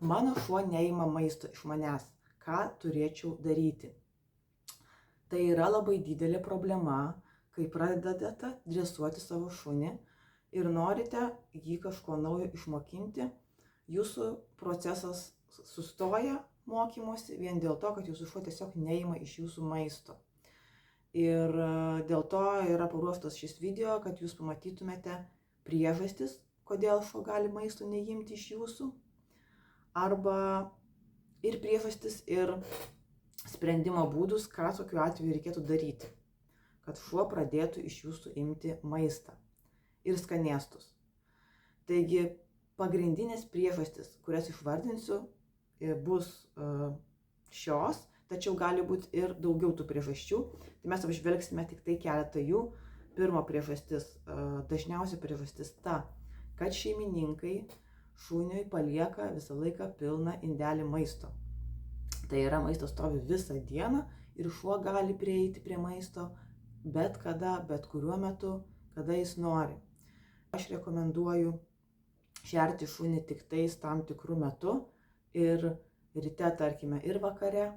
Mano šuo neima maisto iš manęs. Ką turėčiau daryti? Tai yra labai didelė problema, kai pradedate dresuoti savo šunį ir norite jį kažko naujo išmokinti. Jūsų procesas sustoja mokymosi vien dėl to, kad jūsų šuo tiesiog neima iš jūsų maisto. Ir dėl to yra paruoštas šis video, kad jūs pamatytumėte priežastis, kodėl šuo gali maisto neimti iš jūsų, arba ir priežastis, ir sprendimo būdus, ką tokiu atveju reikėtų daryti, kad šuo pradėtų iš jūsų imti maistą ir skanėstus. Taigi pagrindinės priežastis, kurias išvardinsiu, bus šios, tačiau gali būti ir daugiau tų priežasčių. Tai mes apžvelgsime tik tai keletą jų. Pirma priežastis, dažniausia priežastis ta, kad šeimininkai šuniui palieka visą laiką pilną indelį maisto. Tai yra, maistas stovi visą dieną ir šuo gali prieiti prie maisto bet kada, bet kuriuo metu, kada jis nori. Aš rekomenduoju šerti šunį tik tais tam tikrų metu ir ryte, tarkime, ir vakare,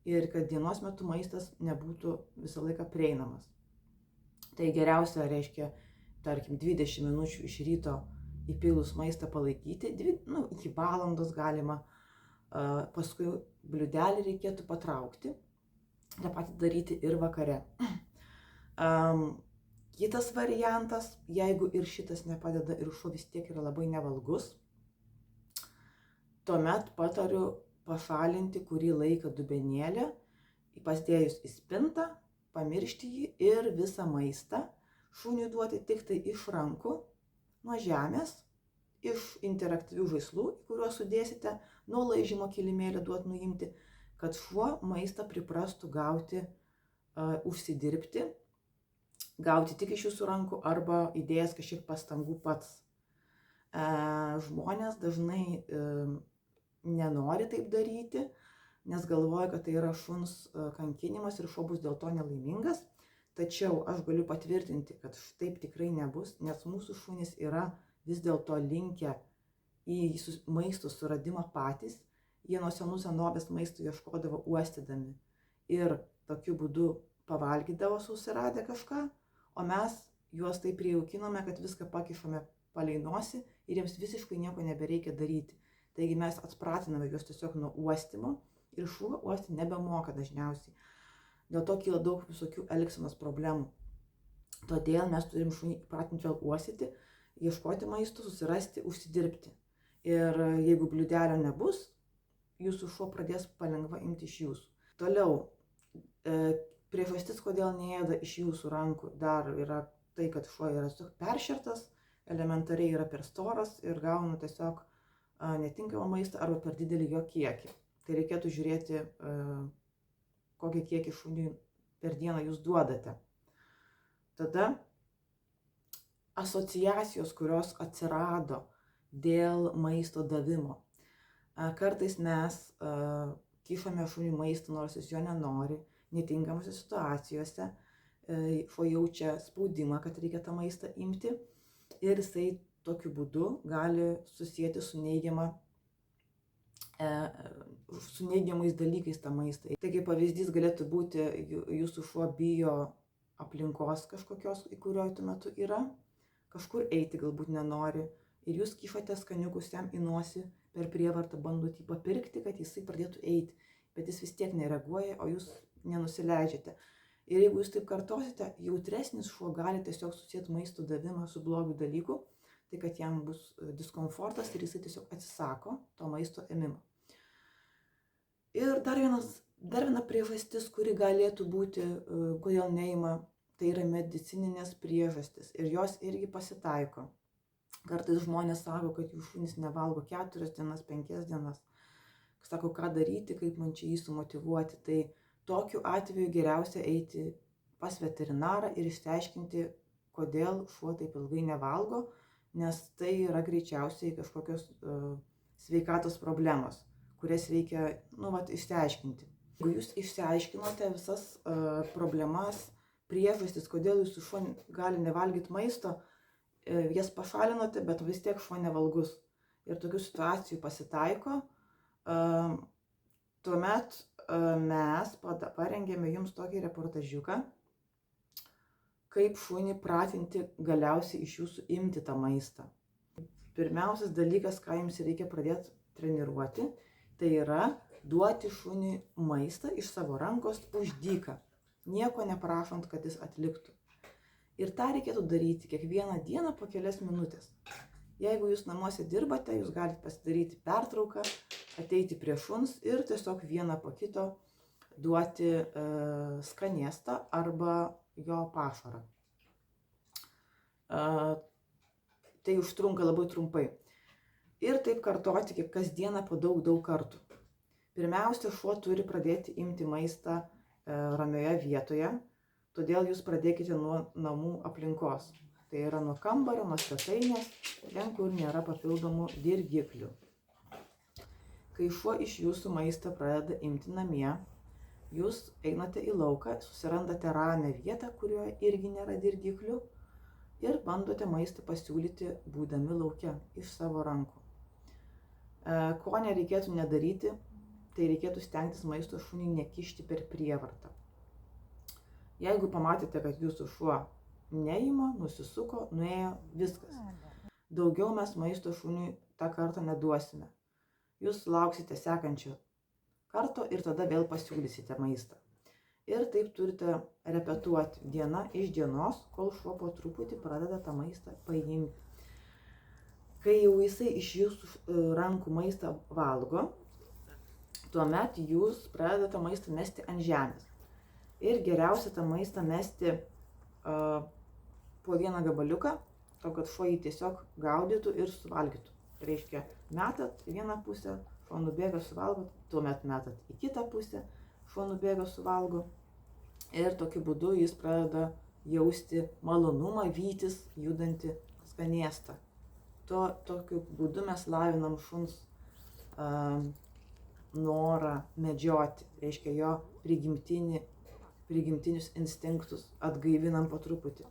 ir kad dienos metu maistas nebūtų visą laiką prieinamas. Tai geriausia reiškia, tarkim, 20 minučių iš ryto įpilus maistą palaikyti, iki valandos galima, paskui bliūdelį reikėtų patraukti, tą patį daryti ir vakare. Kitas variantas, jeigu ir šitas nepadeda ir šuo vis tiek yra labai nevalgus, tuomet patariu pašalinti kurį laiką dubenėlį, pasidėjus į spintą, pamiršti jį ir visą maistą šuniui duoti tik tai iš rankų, nuo žemės, iš interaktyvių žaislų, į kuriuos sudėsite, nuo laižymo kilimėlio duoti nuimti, kad šuo maistą priprastų gauti, užsidirbti, gauti tik iš jūsų rankų arba įdėjęs kažkiek pastangų pats. Žmonės dažnai nenori taip daryti, nes galvoja, kad tai yra šuns kankinimas ir šuo bus dėl to nelaimingas. Tačiau aš galiu patvirtinti, kad taip tikrai nebus, nes mūsų šunys yra vis dėlto linkę į maisto suradimą patys. Jie nuo senų senovės maisto ieškodavo uostydami ir tokiu būdu pavalgydavo susiradę kažką, o mes juos taip prijaukinome, kad viską pakišame palei nosį ir jiems visiškai nieko nebereikia daryti. Taigi mes atpratiname juos tiesiog nuo uostymo ir šuo uosti nebemoka dažniausiai. Dėl to kyla daug visokių elgsenos problemų. Todėl mes turim šunį įpratinti vėl uostyti, ieškoti maisto, susirasti, užsidirbti. Ir jeigu bliūdelio nebus, jūsų šuo pradės palengva imti iš jūsų. Toliau, priežastis, kodėl neėda iš jūsų rankų, dar yra tai, kad šuo yra tiesiog peršertas, elementariai yra per storas ir gauna tiesiog netinkamą maistą arba per didelį jo kiekį. Tai reikėtų žiūrėti, kokį kiekį šuniui per dieną jūs duodate. Tada asociacijos, kurios atsirado dėl maisto davimo. Kartais mes kišame šuniui maistą, nors jis jo nenori, netinkamose situacijose, šuo jaučia spaudimą, kad reikia tą maistą imti ir jisai tokiu būdu gali susieti su neigiamais dalykais tą maistą. Tai kaip pavyzdys galėtų būti, jūsų šuo bijo aplinkos kažkokios, į kurio tuo metu yra, kažkur eiti galbūt nenori ir jūs kišate skaniukus jam į nosį, per prievartą bandot jį papirkti, kad jisai pradėtų eiti, bet jis vis tiek nereaguoja, o jūs nenusileidžiate. Ir jeigu jūs taip kartosite, jautresnis šuo gali tiesiog susijęti maisto davimą su blogu dalyku, tai kad jam bus diskomfortas ir jisai tiesiog atsisako to maisto ėmimo. Ir dar viena priežastis, kuri galėtų būti, kodėl neima, tai yra medicininės priežastis ir jos irgi pasitaiko. Kartais žmonės sako, kad jų šunys nevalgo 4 dienas, 5 dienas. Sako, ką daryti, kaip man čia jį sumotyvuoti. Tai tokiu atveju geriausia eiti pas veterinarą ir išsiaiškinti, kodėl šuo taip ilgai nevalgo, nes tai yra greičiausiai kažkokios sveikatos problemos, kurias reikia išsiaiškinti. Jeigu jūs išsiaiškinote visas problemas, priežastis, kodėl jūsų šuo gali nevalgyti maisto, jas pašalinote, bet vis tiek šuo nevalgus. Ir tokių situacijų pasitaiko, Tuomet mes parengėme jums tokį reportažiuką, kaip šunį pratinti galiausiai iš jūsų imti tą maistą. Pirmiausias dalykas, ką jums reikia pradėti treniruoti, tai yra duoti šuniui maistą iš savo rankos už dyką, nieko neprašant, kad jis atliktų. Ir tą reikėtų daryti kiekvieną dieną po kelias minutės. Jeigu jūs namuose dirbate, jūs galite pasidaryti pertrauką, ateiti prie šuns ir tiesiog vieną po kito duoti skanėstą arba jo pašarą. Tai užtrunka labai trumpai. Ir taip kartoti kasdieną po daug kartų. Pirmiausia, šuo turi pradėti imti maistą ramioje vietoje, todėl jūs pradėkite nuo namų aplinkos. Tai yra nuo kambario, nuo svetainės, ten, kur nėra papildomų dirgiklių. Kai šuo iš jūsų maistą pradeda imti namie, jūs einate į lauką, susirandate ramią vietą, kurioje irgi nėra dirgiklių ir bandote maistą pasiūlyti būdami lauke iš savo rankų. Ko nereikėtų nedaryti, tai reikėtų stengtis maisto šunį nekišti per prievartą. Jeigu pamatėte, kad jūsų šuo neima, nusisuko, nuėjo, viskas. Daugiau mes maisto šuniui tą kartą neduosime. Jūs lauksite sekančio karto ir tada vėl pasiūlysite maistą. Ir taip turite repetuoti diena iš dienos, kol šuo po truputį pradeda tą maistą paimti. Kai jau jisai iš jūsų rankų maistą valgo, tuomet jūs pradedate maistą mesti ant žemės. Ir geriausia tą maistą mesti po vieną gabaliuką, to kad šuo jį tiesiog gaudytų ir suvalgytų. Reiškia, metat į vieną pusę, šuo nubėga suvalgo, tuomet metat į kitą pusę, šuo nubėga suvalgo. Ir tokiu būdu jis pradeda jausti malonumą, vytis judantį skanėstą. Tokiu būdu mes lavinam šuns norą medžioti, reiškia jo prigimtinius instinktus atgaivinam po truputį.